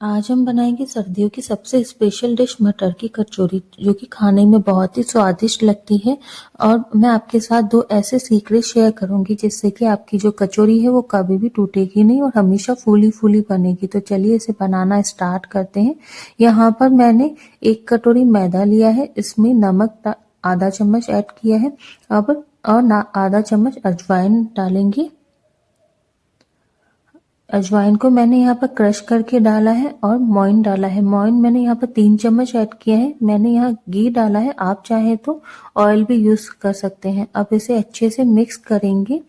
आज हम बनाएंगे सर्दियों की सबसे स्पेशल डिश मटर की कचौरी, जो कि खाने में बहुत ही स्वादिष्ट लगती है। और मैं आपके साथ दो ऐसे सीक्रेट शेयर करूंगी जिससे कि आपकी जो कचौरी है वो कभी भी टूटेगी नहीं और हमेशा फूली फूली बनेगी। तो चलिए इसे बनाना स्टार्ट करते हैं। यहाँ पर मैंने 1 कटोरी मैदा लिया है, इसमें नमक आधा चम्मच ऐड किया है। अब और आधा चम्मच अजवाइन डालेंगे। अजवाइन को मैंने यहाँ पर क्रश करके डाला है और मोइन डाला है। मोइन मैंने यहाँ पर 3 चम्मच ऐड किया है। मैंने यहाँ घी डाला है, आप चाहे तो ऑयल भी यूज कर सकते हैं। अब इसे अच्छे से मिक्स करेंगे।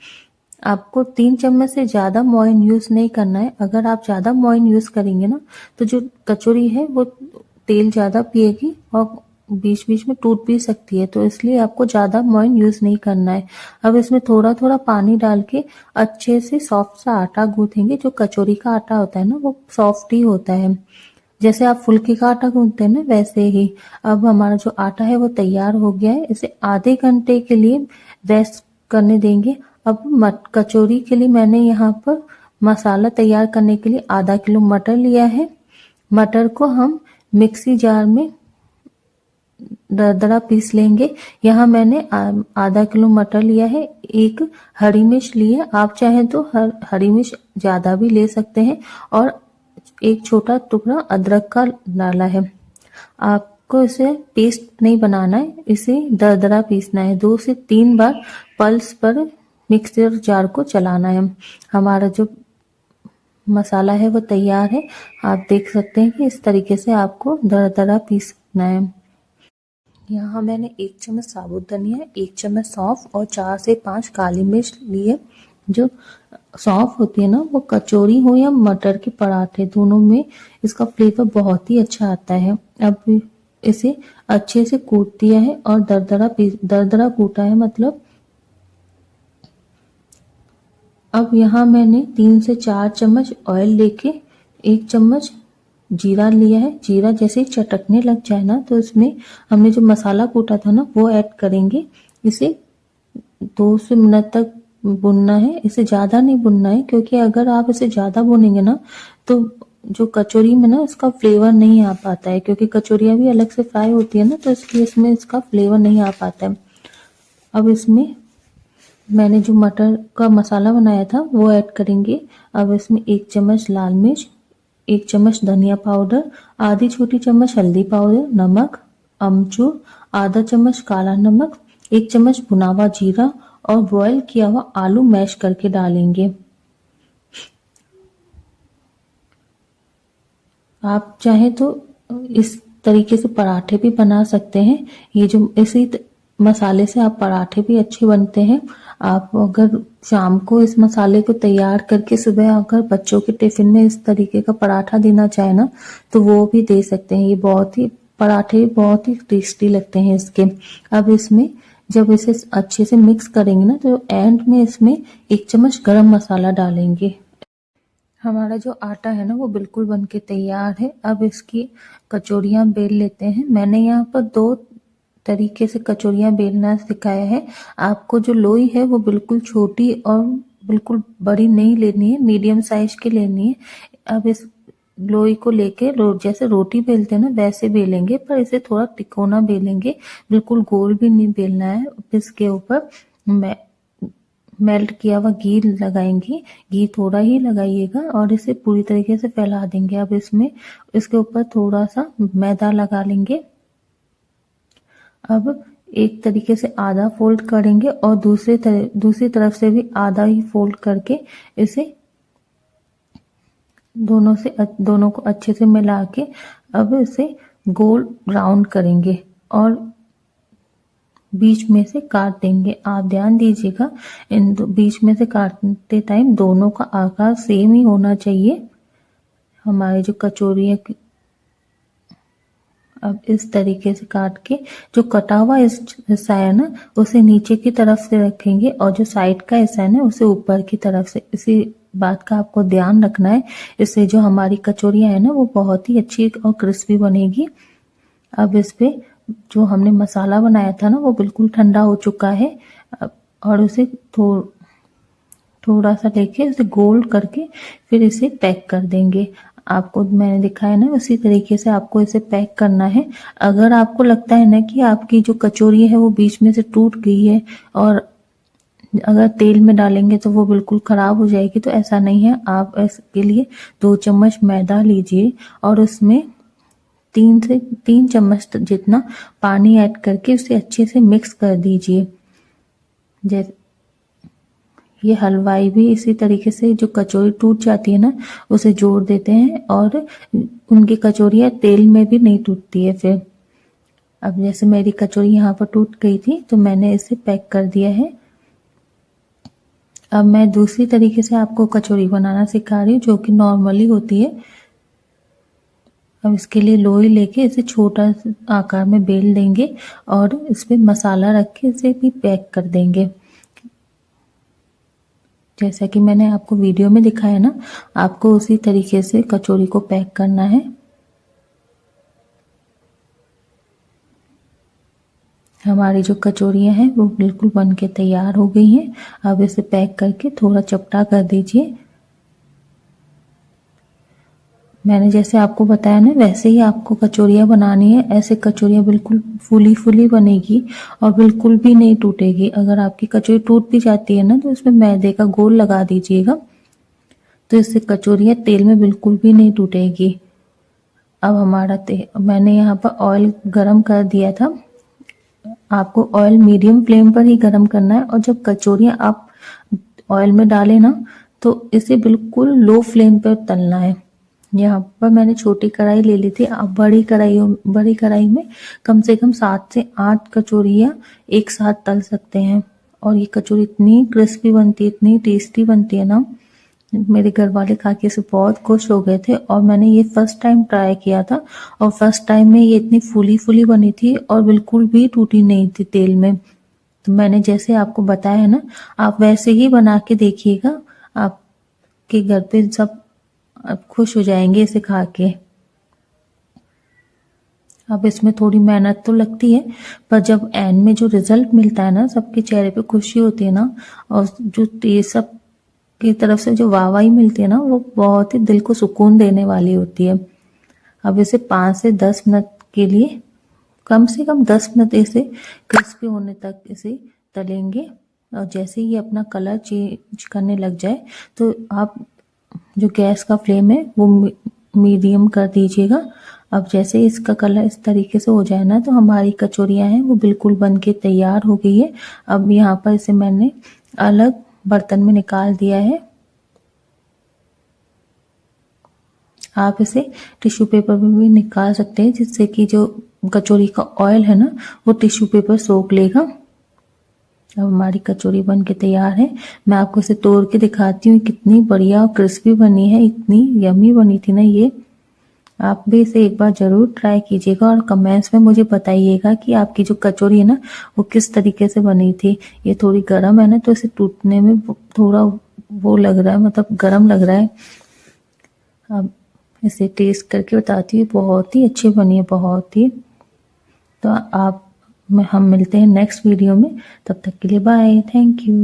आपको 3 चम्मच से ज्यादा मोइन यूज नहीं करना है। अगर आप ज्यादा मोइन यूज करेंगे ना तो जो कचौरी है वो तेल ज्यादा पिएगी और बीच बीच में टूट भी सकती है, तो इसलिए आपको ज्यादा मोइन यूज नहीं करना है। अब इसमें थोड़ा थोड़ा पानी डाल के अच्छे से सॉफ्ट सा आटा गूंथेंगे। जो कचौरी का आटा होता है ना वो सॉफ्ट ही होता है, जैसे आप फुल्की का आटा गूंथते हैं ना वैसे ही। अब हमारा जो आटा है वो तैयार हो गया है। इसे आधे घंटे के लिए रेस्ट करने देंगे। अब कचौरी के लिए मैंने यहाँ पर मसाला तैयार करने के लिए आधा किलो मटर लिया है। मटर को हम मिक्सी जार में दरदरा पीस लेंगे। यहाँ मैंने आधा किलो मटर लिया है। एक हरी मिर्च ली है, आप चाहें तो हरी मिर्च ज्यादा भी ले सकते हैं। और एक छोटा टुकड़ा अदरक का डाला है। आपको इसे पेस्ट नहीं बनाना है, इसे दरदरा पीसना है। 2 से 3 बार पल्स पर मिक्सर जार को चलाना है। हमारा जो मसाला है वो तैयार है। आप देख सकते हैं कि इस तरीके से आपको दरदरा पीसना है। यहाँ मैंने 1 चम्मच साबुत धनिया, 1 चम्मच सौंफ और 4 से 5 काली मिर्च ली है। जो सौंफ होती है ना वो कचौरी हो या मटर के पराठे दोनों में इसका फ्लेवर बहुत ही अच्छा आता है। अब इसे अच्छे से कूट दिया है और दरदरा कूटा है मतलब। अब यहाँ मैंने 3 से 4 चम्मच ऑयल लेके 1 चम्मच जीरा लिया है। जीरा जैसे ही चटकने लग जाए ना तो इसमें हमने जो मसाला कूटा था ना वो ऐड करेंगे। इसे 2 से मिनट तक भुनना है, इसे ज्यादा नहीं भुनना है, क्योंकि अगर आप इसे ज्यादा भुनेंगे ना तो जो कचौरी में ना इसका फ्लेवर नहीं आ पाता है, क्योंकि कचौरियाँ भी अलग से फ्राई होती है ना, तो इसलिए इसमें इसका फ्लेवर नहीं आ पाता है। अब इसमें मैंने जो मटर का मसाला बनाया था वो ऐड करेंगे। अब इसमें 1 चम्मच लाल मिर्च, 1 चम्मच धनिया पाउडर, आधी छोटी चम्मच हल्दी पाउडर, नमक, अमचूर, आधा चम्मच काला नमक, 1 चम्मच भुना हुआ जीरा और बॉयल किया हुआ आलू मैश करके डालेंगे। आप चाहे तो इस तरीके से पराठे भी बना सकते हैं। ये जो मसाले से आप पराठे भी अच्छे बनते हैं। आप अगर शाम को इस मसाले को तैयार करके सुबह अगर बच्चों के टिफिन में इस तरीके का पराठा देना चाहे ना तो वो भी दे सकते हैं। ये पराठे बहुत ही टेस्टी लगते हैं इसके। अब इसमें जब इसे अच्छे से मिक्स करेंगे ना तो एंड में इसमें 1 चम्मच गरम मसाला डालेंगे। हमारा जो आटा है ना वो बिल्कुल बनके तैयार है। अब इसकी कचौरियां बेल लेते हैं। मैंने यहाँ पर 2 तरीके से कचौरियां बेलना सिखाया है। आपको जो लोई है वो बिल्कुल छोटी और बिल्कुल बड़ी नहीं लेनी है, मीडियम साइज की लेनी है। अब इस लोई को लेके जैसे रोटी बेलते हैं ना वैसे बेलेंगे, पर इसे थोड़ा तिकोना बेलेंगे, बिल्कुल गोल भी नहीं बेलना है। इसके ऊपर मेल्ट किया हुआ घी लगाएंगे। घी थोड़ा ही लगाइएगा और इसे पूरी तरीके से फैला देंगे। अब इसके ऊपर थोड़ा सा मैदा लगा लेंगे। अब एक तरीके से आधा फोल्ड करेंगे और दूसरी तरफ से भी आधा ही फोल्ड करके इसे दोनों को अच्छे से मिला के अब इसे गोल राउंड करेंगे और बीच में से काट देंगे। आप ध्यान दीजिएगा, बीच में से काटते टाइम दोनों का आकार सेम ही होना चाहिए। हमारे जो कचौरी है, अब इस तरीके से काट के जो कटा हुआ हिस्सा है ना उसे नीचे की तरफ से रखेंगे और जो साइड का हिस्सा है ना उसे ऊपर की तरफ से। इसी बात का आपको ध्यान रखना है, इससे जो हमारी कचौरियां है ना वो बहुत ही अच्छी और क्रिस्पी बनेगी। अब इस पे जो हमने मसाला बनाया था ना वो बिल्कुल ठंडा हो चुका है और उसे थोड़ा सा लेके इसे गोल करके फिर इसे पैक कर देंगे। आपको मैंने दिखाया ना, उसी तरीके से आपको इसे पैक करना है। अगर आपको लगता है ना कि आपकी जो कचौरी है वो बीच में से टूट गई है और अगर तेल में डालेंगे तो वो बिल्कुल खराब हो जाएगी, तो ऐसा नहीं है। आप इसके लिए 2 चम्मच मैदा लीजिए और उसमें 3 चम्मच जितना पानी ऐड करके उसे अच्छे से मिक्स कर दीजिए। जैसे ये हलवाई भी इसी तरीके से जो कचौरी टूट जाती है ना, उसे जोड़ देते हैं और उनकी कचौरियाँ तेल में भी नहीं टूटती है फिर। अब जैसे मेरी कचौरी यहाँ पर टूट गई थी तो मैंने इसे पैक कर दिया है। अब मैं दूसरी तरीके से आपको कचौरी बनाना सिखा रही हूँ, जो कि नॉर्मली होती है। अब इसके लिए लोई लेके इसे छोटा आकार में बेल देंगे और इस पे मसाला रख के इसे भी पैक कर देंगे। जैसा कि मैंने आपको वीडियो में दिखाया ना, आपको उसी तरीके से कचौरी को पैक करना है। हमारी जो कचौरियाँ हैं वो बिल्कुल बन के तैयार हो गई हैं। अब इसे पैक करके थोड़ा चपटा कर दीजिए। मैंने जैसे आपको बताया ना, वैसे ही आपको कचौरियाँ बनानी है। ऐसे कचौरियाँ बिल्कुल फूली फूली बनेगी और बिल्कुल भी नहीं टूटेगी। अगर आपकी कचौरी टूट भी जाती है ना, तो इसमें मैदे का घोल लगा दीजिएगा, तो इससे कचौरियाँ तेल में बिल्कुल भी नहीं टूटेगी। अब हमारा मैंने यहाँ पर ऑयल गरम कर दिया था। आपको ऑयल मीडियम फ्लेम पर ही गरम करना है और जब कचौरियाँ आप ऑयल में डालें ना, तो इसे बिल्कुल लो फ्लेम पर तलना है। यहाँ पर मैंने छोटी कढ़ाई ले ली थी। आप बड़ी कढ़ाई में कम से कम 7 से 8 कचौरियाँ एक साथ तल सकते हैं। और ये कचौरी इतनी क्रिस्पी बनती है, इतनी टेस्टी बनती है ना, मेरे घर वाले खा के से बहुत खुश हो गए थे। और मैंने ये फर्स्ट टाइम ट्राई किया था और फर्स्ट टाइम में ये इतनी फूली फूली बनी थी और बिल्कुल भी टूटी नहीं थी तेल में। तो मैंने जैसे आपको बताया है ना, आप वैसे ही बना के देखिएगा। आपके घर पे सब खुश हो जाएंगे इसे खा के। अब इसमें थोड़ी मेहनत तो लगती है, पर जब एंड में जो रिजल्ट मिलता है ना, सबके चेहरे पे खुशी होती है ना, और जो ये सब की तरफ से जो वाहवाही मिलती है ना, वो बहुत ही दिल को सुकून देने वाली होती है। अब इसे 5 से 10 मिनट के लिए, कम से कम 10 मिनट इसे क्रिस्पी होने तक इसे तलेंगे। और जैसे ही ये अपना कलर चेंज करने लग जाए, तो आप जो गैस का फ्लेम है वो मीडियम कर दीजिएगा। अब जैसे इसका कलर इस तरीके से हो जाए ना, तो हमारी कचौरियाँ हैं वो बिल्कुल बन के तैयार हो गई है। अब यहाँ पर इसे मैंने अलग बर्तन में निकाल दिया है। आप इसे टिश्यू पेपर में भी निकाल सकते हैं, जिससे कि जो कचौरी का ऑयल है ना, वो टिश्यू पेपर सोख लेगा। अब हमारी कचौरी बन के तैयार है। मैं आपको इसे तोड़ के दिखाती हूँ, कितनी बढ़िया और क्रिस्पी बनी है, इतनी यमी बनी थी ना ये। आप भी इसे एक बार जरूर ट्राई कीजिएगा और कमेंट्स में मुझे बताइएगा कि आपकी जो कचौरी है ना, वो किस तरीके से बनी थी। ये थोड़ी गर्म है ना, तो इसे टूटने में थोड़ा वो लग रहा है, मतलब गर्म लग रहा है। अब इसे टेस्ट करके बताती हूँ, बहुत ही अच्छी बनी है, बहुत ही। तो हम मिलते हैं नेक्स्ट वीडियो में। तब तक के लिए बाय, थैंक यू।